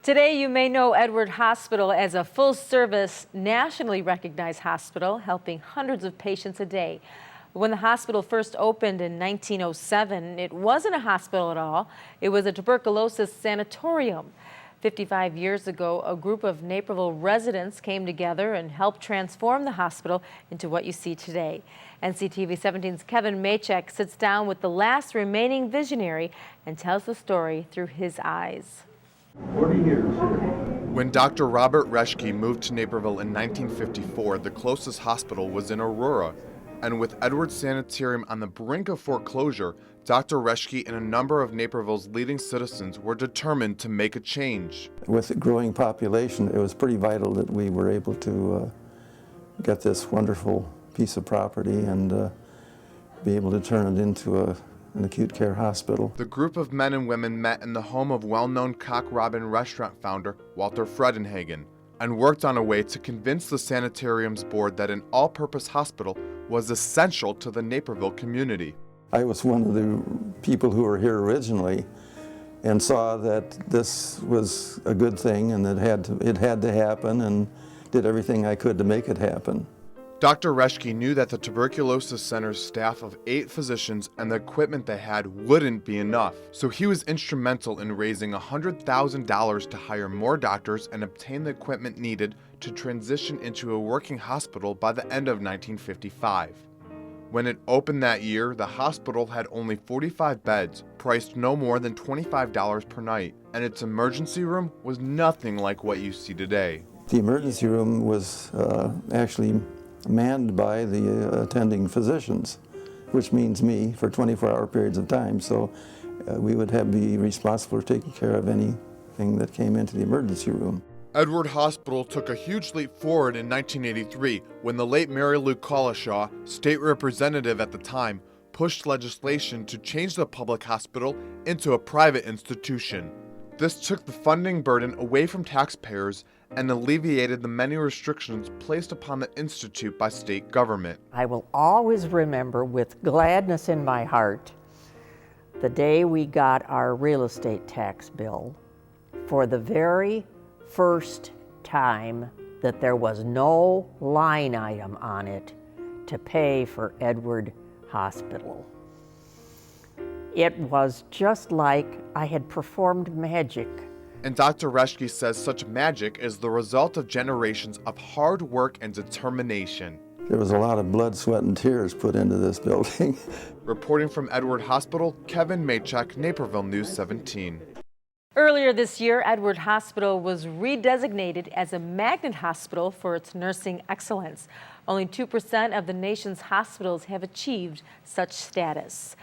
Today, you may know Edward Hospital as a full-service, nationally recognized hospital, helping hundreds of patients a day. When the hospital first opened in 1907, it wasn't a hospital at all. It was a tuberculosis sanatorium. 55 years ago, a group of Naperville residents came together and helped transform the hospital into what you see today. NCTV-17's Kevin Maychek sits down with the last remaining visionary and tells the story through his eyes. 40 years. When Dr. Robert Reschke moved to Naperville in 1954, the closest hospital was in Aurora. And with Edwards Sanitarium on the brink of foreclosure, Dr. Reschke and a number of Naperville's leading citizens were determined to make a change. With a growing population, it was pretty vital that we were able to get this wonderful piece of property and be able to turn it into an acute care hospital. The group of men and women met in the home of well-known Cock Robin restaurant founder Walter Fredenhagen and worked on a way to convince the sanitarium's board that an all-purpose hospital was essential to the Naperville community. I was one of the people who were here originally and saw that this was a good thing and it had to happen, and did everything I could to make it happen. Dr. Reschke knew that the tuberculosis center's staff of 8 physicians and the equipment they had wouldn't be enough, so he was instrumental in raising $100,000 to hire more doctors and obtain the equipment needed to transition into a working hospital by the end of 1955. When it opened that year, the hospital had only 45 beds, priced no more than $25 per night, and its emergency room was nothing like what you see today. The emergency room was actually manned by the attending physicians, which means me, for 24-hour periods of time. So we would be responsible for taking care of anything that came into the emergency room. Edward Hospital took a huge leap forward in 1983 when the late Mary Lou Collishaw, state representative at the time, pushed legislation to change the public hospital into a private institution. This took the funding burden away from taxpayers and alleviated the many restrictions placed upon the institute by state government. I will always remember with gladness in my heart the day we got our real estate tax bill for the very first time that there was no line item on it to pay for Edward Hospital. It was just like I had performed magic. And Dr. Reschke says such magic is the result of generations of hard work and determination. There was a lot of blood, sweat, and tears put into this building. Reporting from Edward Hospital, Kevin Maychek, Naperville News 17. Earlier this year, Edward Hospital was redesignated as a magnet hospital for its nursing excellence. Only 2% of the nation's hospitals have achieved such status.